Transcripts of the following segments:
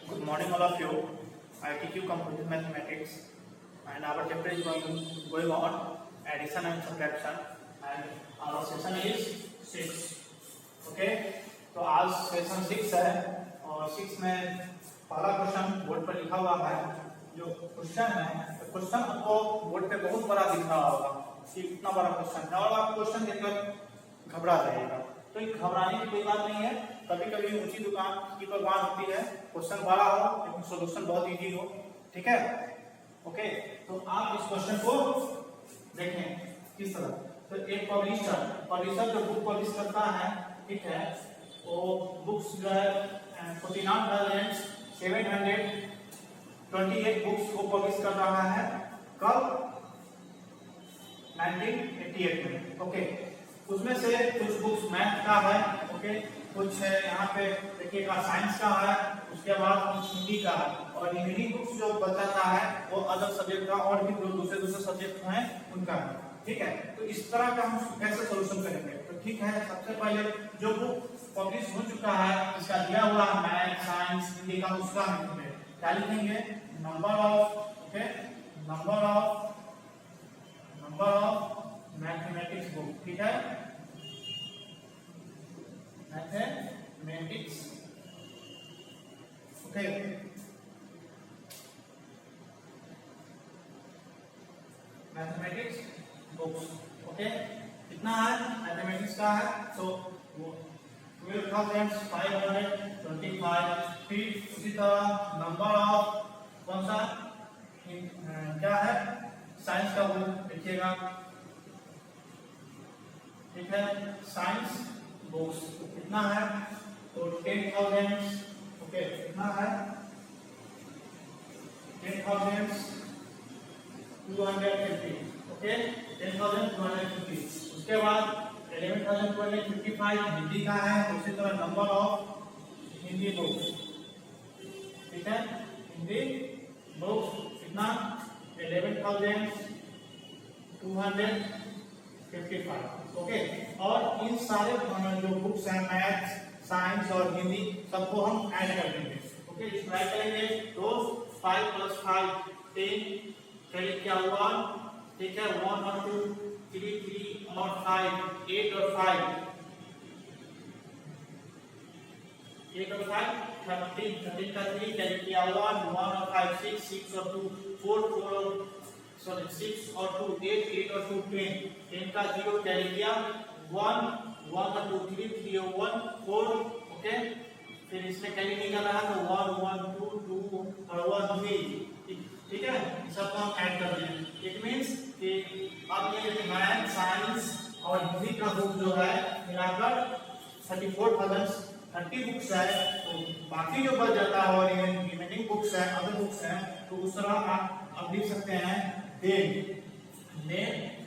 Good morning, all of you. I teach you computer mathematics, and our chapter is going on addition and subtraction, and our session is 6. Okay, तो आज session 6 है और 6 में पहला question board पर लिखा हुआ है। जो क्वेश्चन है, तो क्वेश्चन आपको बोर्ड पे बहुत बड़ा दिख रहा होगा कि इतना बड़ा क्वेश्चन है, और आप क्वेश्चन देखकर घबरा जाइएगा। तो ये घबराने की कोई बात नहीं है। कभी कभी ऊंची दुकान की भगवान होती है, क्वेश्चन बड़ा हो लेकिन सॉल्यूशन बहुत इजी हो। ठीक है, ओके। तो आप इस क्वेश्चन को देखें किस तरह। तो एक पब्लिशर जो बुक पब्लिश करता है, ठीक है, वो बुक्स जो है 49,728 बुक्स को पब्लिश कर रहा है। कब? 1988 में। ओके, उसमें से कुछ बुक्स मैथ का है, ओके, कुछ है यहाँ पे देखिएगा साइंस का है, उसके बाद कुछ हिंदी का है, और रिमेनिंग बुक्स जो बचाता है वो अदर सब्जेक्ट का और भी जो दूसरे सब्जेक्ट हैं उनका है। ठीक है, तो इस तरह का हम कैसे सोल्यूशन करेंगे? तो ठीक है, सबसे पहले जो बुक पब्लिश हो चुका है, इसका दिया हुआ मैथ, साइंस, हिंदी का, उसका हम क्या लिखेंगे? Number of mathematics book. ठीक है, mathematics, okay, mathematics books. Okay, कितना है? मैथमेटिक्स का है तो 12,525। फिर उसी तरह नंबर ऑफ कौन सा क्या है? साइंस का बुक लिखिएगा। ठीक है, साइंस बुक्स कितना है? तो 10,000। ओके, कितना है? 10,250। ओके, 10,250। उसके बाद 11,255 हिंदी का है। उसी तरह नंबर ऑफ हिंदी बुक्स, ठीक है, हिंदी बुक्स कितना? 11,255। ओके, और इन सारे जो बुक्स हैं मैथ, साइंस और हिंदी, सबको हम ऐड कर देंगे। ओके, इसको ऐड करेंगे तो 5 + 5 10, चलिए क्या हुआ? ठीक है, 1 और 2 3 और 5 8 और 5 13 13 का 3, चलिए क्या हुआ? 1 और 5 6 और 2 4 6 और 2 8 और 2 10 का 0, कैरी किया 1 1 और 2 3 और 1 4। ओके, फिर इसमें कैरी नहीं कर रहा तो 1 1 2 2 और 1 3। ठीक है, सबको हम ऐड कर दें। इट मींस कि अब ये मैथ, साइंस और हिंदी का बुक जो है मिलाकर 34,030 बुक्स है। तो बाकी जो बच जाता है और रिमेनिंग बुक्स है, अदर बुक्स हैं, तो उस तरह आप लिख सकते हैं then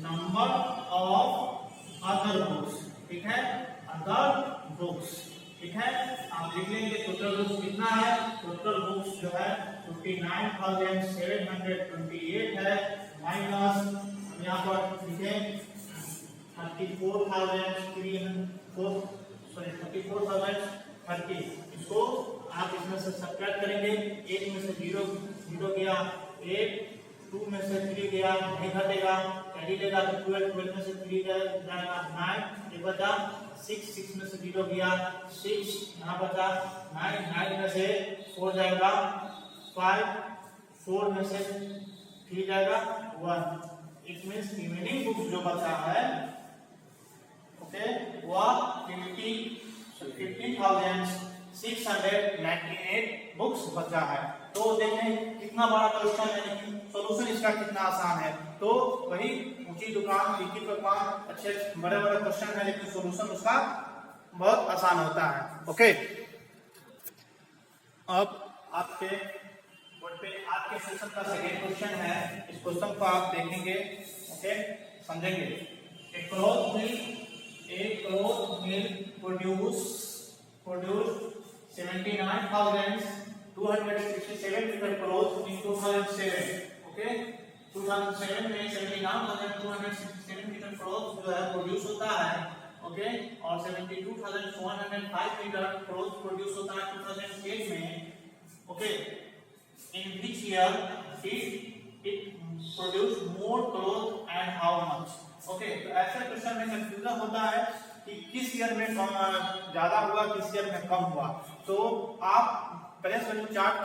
number of other books. ठीक है, अदर बुक्स। ठीक है, आप लिख लेंगे टोटल बुक्स कितना है? टोटल बुक्स जो है 59,728 है, माइनस हम यहाँ पर लिखे 34,30। इसको आप इसमें से सब्ट्रैक्ट करेंगे। 1 में से 0 गया, 8 2 में से 3 गया, नहीं घटेगा, कैरी लेगा तो 12 में से 3 जाएगा 9, ये बचा 6 में से 0 गया 6, यहाँ बचा 9 में से 4 जाएगा 5, 4 में से 3 जाएगा 1। इट मींस रिमेनिंग बुक्स जो बचा है, ओके, वह 15,698 बुक्स बचा है। तो देखें कितना बड़ा क्वेश्चन है, लेकिन सॉल्यूशन इसका कितना आसान है। तो वही ऊंची दुकान, लिखित पकवान, अच्छे बड़े क्वेश्चन है, लेकिन सॉल्यूशन उसका बहुत आसान होता है। ओके, अब आपके बोर्ड पे आपके सेशन का सेकेंड क्वेश्चन है। इस क्वेश्चन को आप देखेंगे, ओके, समझेंगे। A cloth mill produce 79,267 meter cloth in 2007. Okay, 2007 में 79,267 मीटर क्लॉथ जो है प्रोड्यूस होता है। ओके, और 72,105 मीटर क्लॉथ प्रोड्यूस होता है 2008 में। Okay, in which year did it produce more cloth and how much? Okay, तो ऐसे क्वेश्चन में कंफ्यूजन होता है कि किस ईयर में ज्यादा हुआ, किस ईयर में कम हुआ। तो आप बैलेंस वैल्यू चार्ट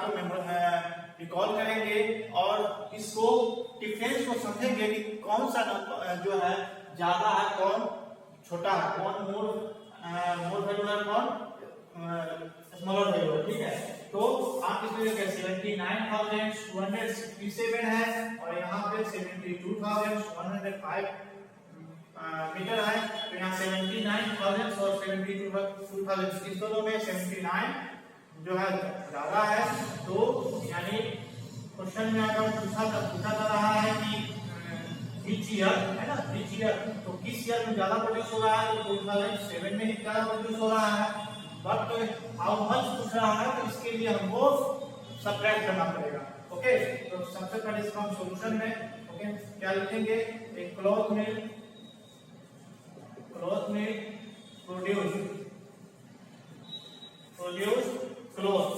को रिकॉल करेंगे और इसको डिफरेंस को समझेंगे कि कौन सा जो है ज्यादा है, कौन छोटा है, कौन मोर वैल्यू है, कौन स्मॉलर वैल्यू है। ठीक है, तो आप इसमें देखिए 79,267 है और यहाँ पे 72,105 मीटर है। तो यहाँ 79,000 और 72,000 इस दोनों में 79 जो है ज्यादा है। तो यानी क्वेश्चन में अगर पूछा जा रहा है कि which year है ना, which year, तो किस ईयर में ज्यादा प्रोड्यूस हो रहा है, तो 2007 में ज्यादा प्रोड्यूस हो रहा है। बट हाउ मच पूछ रहा है तो इसके लिए हमको सब्ट्रैक्ट करना पड़ेगा। ओके, तो सबसे पहले इसका हम सॉल्यूशन में ओके क्या लिखेंगे, एक क्लॉथ में प्रोड्यूस क्लॉथ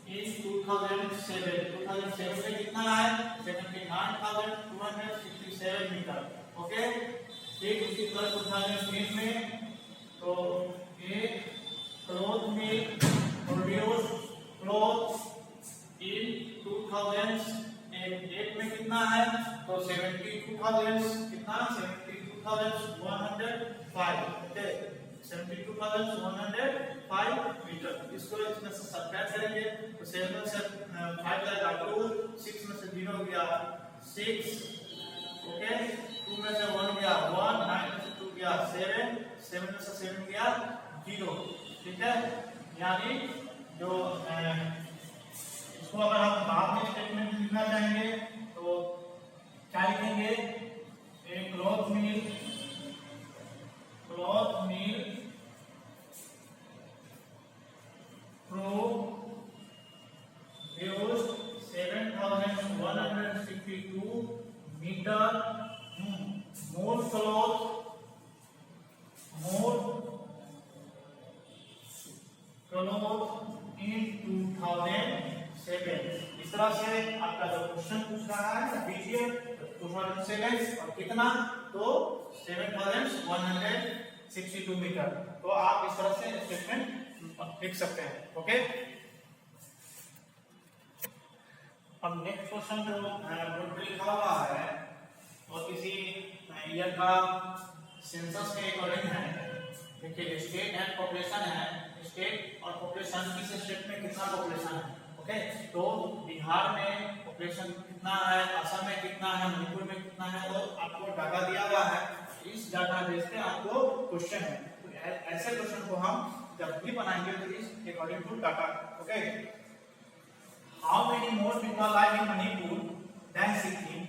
इन 2007 में कितना है, 79,267 मीटर। ओके, ठीक उसी तरह 2008 में तो एक क्लॉथ में प्रोड्यूस क्लॉथ इन 2008 में कितना है, तो 72,000 कितना 72,105। Okay, 72,105 metre. इसको इसमें से सब्ट्रैक्ट करेंगे तो 7 में से 5 जाएगा 2, 6 में से 0 गया 6, ओके, 2 में से 1 गया 1, 9 में से 2 गया 7, 7 में से 7 गया 0। ठीक है, यानी जो इसको अगर हम बाद में स्टेटमेंट लिखना चाहेंगे तो क्या लिखेंगे, एक cloth mill produced 7,162 meter more cloth in 2007। इस तरह से आपका जो क्वेश्चन पूछ रहा है बीजीए 2007 और कितना, तो 7,162 मीटर। तो आप इस तरह से स्टेटमेंट लिख सकते हैं। ओके, अब नेक्स्ट क्वेश्चन जो बोर्ड पे लिखा हुआ है और किसी ईयर का सेंसस के अकॉर्डिंग है। देखिए स्टेट एंड पॉपुलेशन है, स्टेट और पॉपुलेशन किस स्टेट में कितना पॉपुलेशन है। ओके, तो बिहार में पॉपुलेशन कितना है, असम में कितना है, मणिपुर में कितना है, तो आपको डाटा दिया हुआ है। इस डाटा बेस पे आपको क्वेश्चन है, तो ऐसे क्वेश्चन को हम जब भी बनाएंगे तो इस according to data. Okay, how many more people live in Manipur then Sikkim.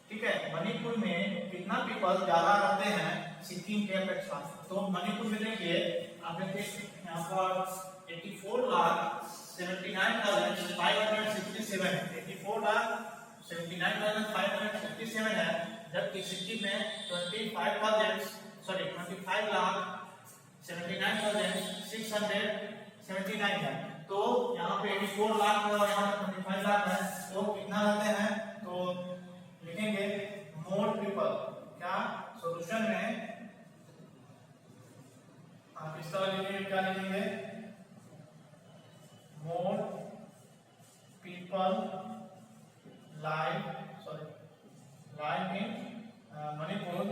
ठीक है, मणिपुर में कितना पीपल ज्यादा रहते हैं सिक्किम के अपेक्षा। तो मणिपुर में देखिए आप देखिए यहाँ पर 84,79,567 है, 84,79,567 है, जबकि सिक्किम में 25,79,679 है। तो यहाँ पे 84 लाख है और यहाँ पे 25 लाख है, तो कितना रहते हैं, तो लिखेंगे मोर पीपल। क्या सॉल्यूशन में आप इस तरह लिखेंगे, क्या लिखेंगे, मोर पीपल लाइव इन मणिपुर,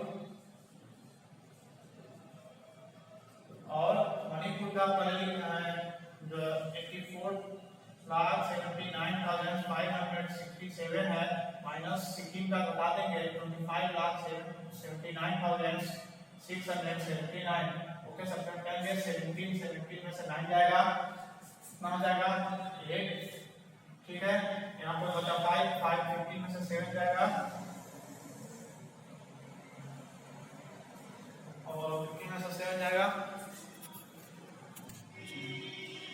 और मणिपुर का पहले लिखना है जो 84,79,567 है, माइनस सिक्किम का बता देंगे 25,79,679। ओके, सब्ट्रैक्ट करेंगे 17 में से 9 जाएगा, कितना हो जाएगा 8। ठीक है, यहाँ पर बचा 5 15 में से 7 जाएगा और 15 में से 7 जाएगा।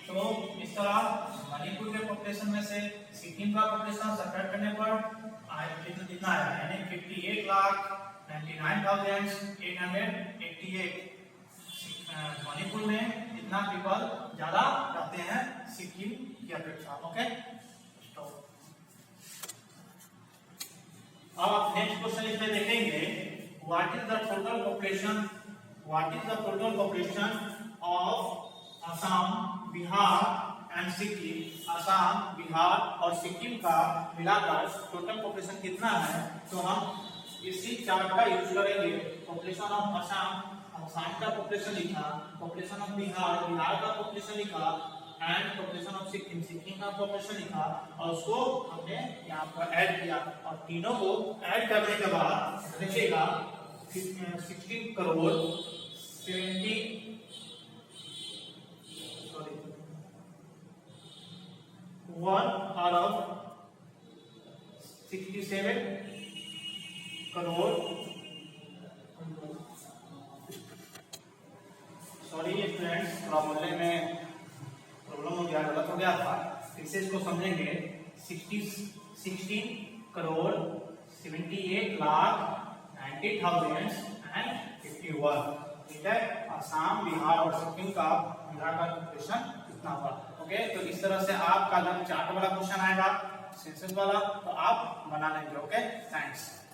तो इस तरह मणिपुर के पॉपुलेशन में से सिक्किम का पॉपुलेशन सब्ट्रैक्ट करने पर कितना आया, यानी 58,99,888 मणिपुर में इतना पीपल ज्यादा रहते हैं सिक्किम की अपेक्षा। ओके, अब आप नेक्स्ट क्वेश्चन इसमें देखेंगे, what is the total population of Assam, Bihar and Sikkim. Assam, Bihar और सिक्किम का मिलाकर टोटल पॉपुलेशन कितना है? तो हम इसी चार्ट का यूज करेंगे। पॉपुलेशन ऑफ असम, असम का पॉपुलेशन लिखा, पॉपुलेशन ऑफ बिहार, बिहार का पॉपुलेशन लिखा, and population of Sikkim, Sikkim का पॉपुलेशन लिखा, और उसको हमने यहाँ पर ऐड किया, और तीनों को ऐड करने के बाद देखिएगा 16 करोड़ 67 करोड़, सॉरी फ्रेंड्स, थोड़ा बोलने में प्रॉब्लम हो गया, गलत हो गया था, फिर से इसको समझेंगे। 16 करोड़ 78 लाख 90,051, ठीक है। असम, बिहार और सिक्किम का मिलाकर पॉपुलेशन कितना हुआ? ओके, तो इस तरह से आपका जब चार्ट वाला क्वेश्चन आएगा, सेंसस वाला, तो आप बना लेंगे। Okay, thanks.